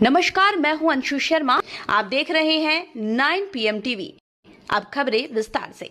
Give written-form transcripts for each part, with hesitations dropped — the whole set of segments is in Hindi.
नमस्कार, मैं हूं अंशु शर्मा। आप देख रहे हैं 9 PM टीवी। अब खबरें विस्तार से।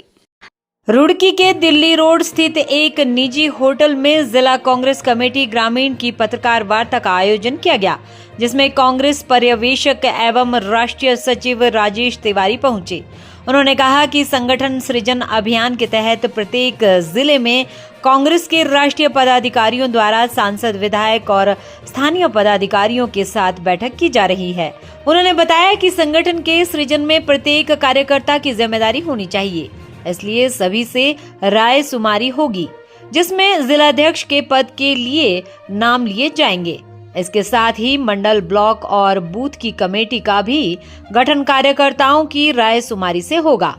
रुड़की के दिल्ली रोड स्थित एक निजी होटल में जिला कांग्रेस कमेटी ग्रामीण की पत्रकार वार्ता का आयोजन किया गया, जिसमें कांग्रेस पर्यवेक्षक एवं राष्ट्रीय सचिव राजेश तिवारी पहुंचे। उन्होंने कहा कि संगठन सृजन अभियान के तहत प्रत्येक जिले में कांग्रेस के राष्ट्रीय पदाधिकारियों द्वारा सांसद, विधायक और स्थानीय पदाधिकारियों के साथ बैठक की जा रही है। उन्होंने बताया कि संगठन के सृजन में प्रत्येक कार्यकर्ता की जिम्मेदारी होनी चाहिए, इसलिए सभी से राय शुमारी होगी, जिसमें जिलाध्यक्ष के पद के लिए नाम लिए जाएंगे। इसके साथ ही मंडल, ब्लॉक और बूथ की कमेटी का भी गठन कार्यकर्ताओं की राय शुमारी से होगा।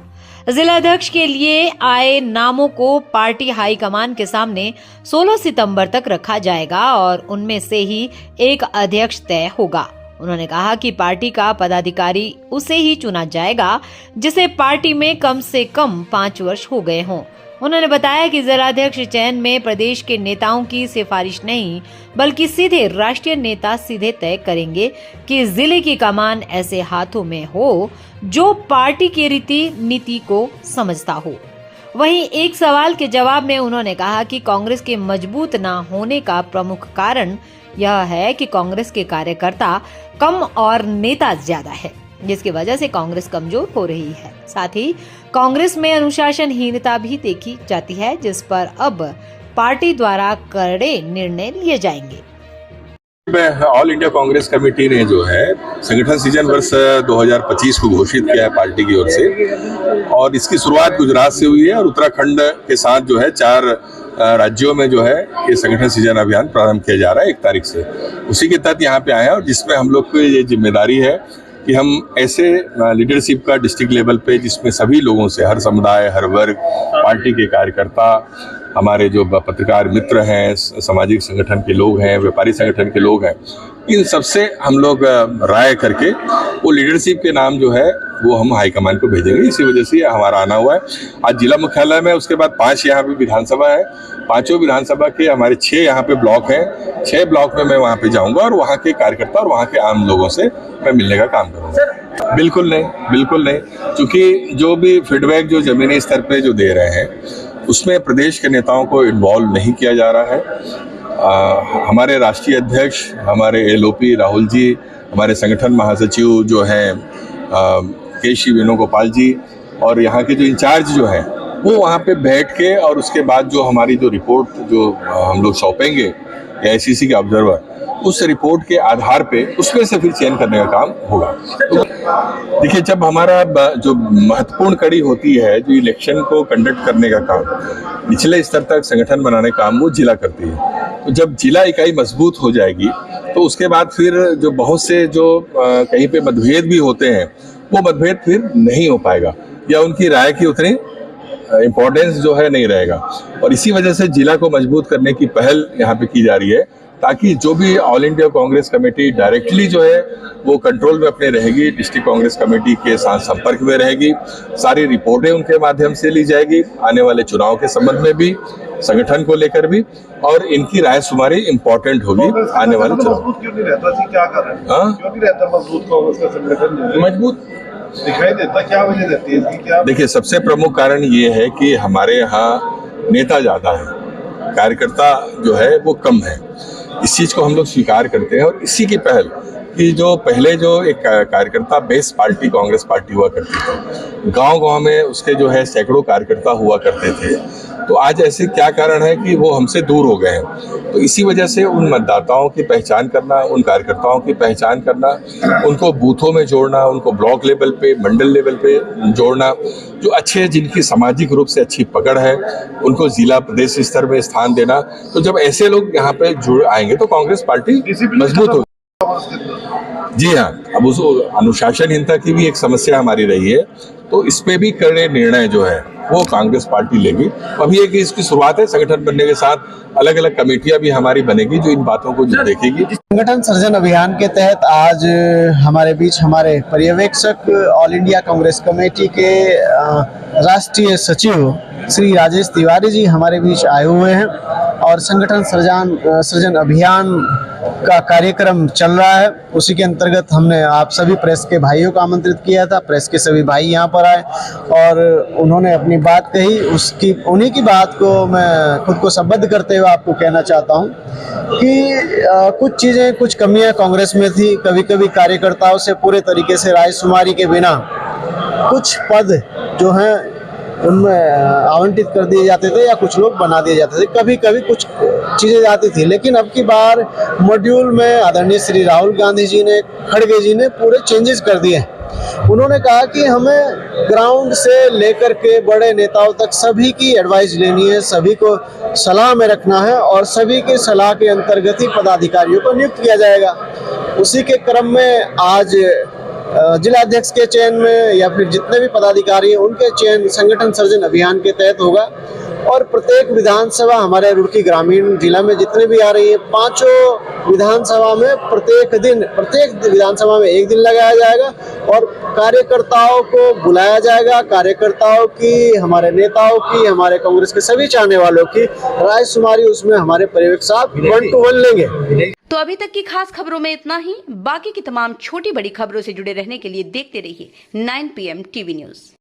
जिलाध्यक्ष के लिए आए नामों को पार्टी हाईकमान के सामने 16 सितंबर तक रखा जाएगा और उनमें से ही एक अध्यक्ष तय होगा। उन्होंने कहा कि पार्टी का पदाधिकारी उसे ही चुना जाएगा जिसे पार्टी में कम से कम 5 वर्ष हो गए हों। उन्होंने बताया कि जिलाध्यक्ष चयन में प्रदेश के नेताओं की सिफारिश नहीं, बल्कि सीधे राष्ट्रीय नेता सीधे तय करेंगे कि जिले की कमान ऐसे हाथों में हो जो पार्टी की रीति नीति को समझता हो। वहीं एक सवाल के जवाब में उन्होंने कहा कि कांग्रेस के मजबूत न होने का प्रमुख कारण यह है कि कांग्रेस के कार्यकर्ता कम और नेता ज्यादा है, जिसकी वजह से कांग्रेस कमजोर हो रही है। साथ ही कांग्रेस में अनुशासनहीनता भी देखी जाती है, जिस पर अब पार्टी द्वारा कड़े निर्णय लिए जाएंगे। ऑल इंडिया कांग्रेस कमेटी ने जो है संगठन सृजन वर्ष 2025 को घोषित किया है पार्टी की ओर से, और इसकी शुरुआत गुजरात से हुई है और उत्तराखंड के साथ जो है 4 राज्यों में जो है ये संगठन सृजन अभियान प्रारंभ किया जा रहा है 1 तारीख से। उसी के तहत यहाँ पे आए हैं और जिसमें हम लोग को ये जिम्मेदारी है कि हम ऐसे लीडरशिप का डिस्ट्रिक्ट लेवल पे जिसमें सभी लोगों से, हर समुदाय, हर वर्ग, पार्टी के कार्यकर्ता, हमारे जो पत्रकार मित्र हैं, सामाजिक संगठन के लोग हैं, व्यापारी संगठन के लोग हैं, इन सबसे हम लोग राय करके वो लीडरशिप के नाम जो है वो हम हाईकमान को भेजेंगे। इसी वजह से हमारा आना हुआ है आज जिला मुख्यालय में। उसके बाद 5 यहाँ पे विधानसभा है, 5 विधानसभा के हमारे 6 यहाँ पे ब्लॉक हैं। 6 ब्लॉक में मैं वहाँ पे जाऊँगा और वहाँ के कार्यकर्ता और वहाँ के आम लोगों से मैं मिलने का काम करूँगा। बिल्कुल नहीं, क्योंकि जो भी फीडबैक जो जमीनी स्तर पे जो दे रहे हैं उसमें प्रदेश के नेताओं को इन्वॉल्व नहीं किया जा रहा है। हमारे राष्ट्रीय अध्यक्ष, हमारे LOP राहुल जी, हमारे संगठन महासचिव जो हैं केशी वेणुगोपाल जी, और यहाँ के जो इंचार्ज जो हैं वो वहाँ पे बैठ के और उसके बाद जो हमारी जो रिपोर्ट जो हम लोग सौंपेंगे AICC के ऑब्जर्वर, उस रिपोर्ट के आधार पे उसमें से फिर चयन करने का काम होगा। तो देखिए, जब हमारा जो महत्वपूर्ण कड़ी होती है जो इलेक्शन को कंडक्ट करने का काम, निचले स्तर तक संगठन बनाने का काम वो जिला करती है। तो जब जिला इकाई मजबूत हो जाएगी तो उसके बाद फिर जो बहुत से जो कहीं पे मतभेद भी होते हैं वो मतभेद फिर नहीं हो पाएगा या उनकी राय की उतनी इम्पोर्टेंस जो है नहीं रहेगा। और इसी वजह से जिला को मजबूत करने की पहल यहाँ पे की जा रही है, ताकि जो भी all India Congress committee directly जो है वो कंट्रोल में अपने रहेगी, डिस्ट्रिक्ट कांग्रेस कमेटी के साथ संपर्क में रहेगी, सारी रिपोर्टें उनके माध्यम से ली जाएगी, आने वाले चुनाव के संबंध में भी, संगठन को लेकर भी, और इनकी राय शुमारी इम्पोर्टेंट होगी आने वाले चुनाव। क्यों नहीं रहता मजबूत कांग्रेस का संगठन? मजबूत दिखाई देता, क्या वजह रहती है इसकी? क्या देखिए, सबसे प्रमुख कारण ये है कि हमारे यहाँ नेता ज्यादा है, कार्यकर्ता जो है वो कम है। इस चीज को हम लोग स्वीकार करते हैं और इसी की पहल कि जो पहले जो एक कार्यकर्ता बेस पार्टी कांग्रेस पार्टी हुआ करती थी, गांव-गांव में उसके जो है सैकड़ों कार्यकर्ता हुआ करते थे, तो आज ऐसे क्या कारण है कि वो हमसे दूर हो गए हैं। तो इसी वजह से उन मतदाताओं की पहचान करना, उन कार्यकर्ताओं की पहचान करना, उनको बूथों में जोड़ना, उनको ब्लॉक लेवल पे, मंडल लेवल पे जोड़ना, जो अच्छे, जिनकी सामाजिक रूप से अच्छी पकड़ है, उनको जिला प्रदेश स्तर में स्थान देना। तो जब ऐसे लोग यहाँ पे जुड़ आएंगे तो कांग्रेस पार्टी मजबूत होगी। जी हाँ, अब उस अनुशासनहीनता की भी एक समस्या हमारी रही है, तो इस पे भी कड़े निर्णय जो है वो कांग्रेस पार्टी लेगी। अभी एक इसकी शुरुआत है, संगठन बनने के साथ अलग अलग कमेटियां भी हमारी बनेगी जो इन बातों को देखेगी। संगठन सर्जन अभियान के तहत आज हमारे बीच हमारे पर्यवेक्षक ऑल इंडिया कांग्रेस कमेटी के राष्ट्रीय सचिव श्री राजेश तिवारी जी हमारे बीच आए हुए हैं और संगठन सर्जन अभियान का कार्यक्रम चल रहा है। उसी के अंतर्गत हमने आप सभी प्रेस के भाइयों को आमंत्रित किया था। प्रेस के सभी भाई यहाँ पर आए और उन्होंने अपनी बात कही। उन्हीं की बात को मैं खुद को संबद्ध करते हुए आपको कहना चाहता हूँ कि कुछ चीज़ें, कुछ कमियां कांग्रेस में थी। कभी कभी कार्यकर्ताओं से पूरे तरीके से रायशुमारी के बिना कुछ पद जो हैं उनमें आवंटित कर दिए जाते थे या कुछ लोग बना दिए जाते थे। कभी कभी कुछ चीज़ें जाती थी, लेकिन अब की बार मॉड्यूल में आदरणीय श्री राहुल गांधी जी ने, खड़गे जी ने पूरे चेंजेस कर दिए। उन्होंने कहा कि हमें ग्राउंड से लेकर के बड़े नेताओं तक सभी की एडवाइस लेनी है, सभी को सलाह में रखना है और सभी की सलाह के अंतर्गत ही पदाधिकारियों को नियुक्त किया जाएगा। उसी के क्रम में आज जिलाध्यक्ष के चयन में या फिर जितने भी पदाधिकारी हैं उनके चयन संगठन सर्जन अभियान के तहत होगा और प्रत्येक विधानसभा, हमारे रुड़की ग्रामीण जिला में जितने भी आ रही है, पांचों विधानसभा में प्रत्येक विधानसभा में एक दिन लगाया जाएगा और कार्यकर्ताओं को बुलाया जाएगा। कार्यकर्ताओं की, हमारे नेताओं की, हमारे कांग्रेस के सभी चाहने वालों की रायशुमारी उसमें हमारे पर्यवेक्षक 1 to 1 लेंगे। तो अभी तक की खास खबरों में इतना ही। बाकी की तमाम छोटी बड़ी खबरों से जुड़े रहने के लिए देखते रहिए 9 PM TV न्यूज।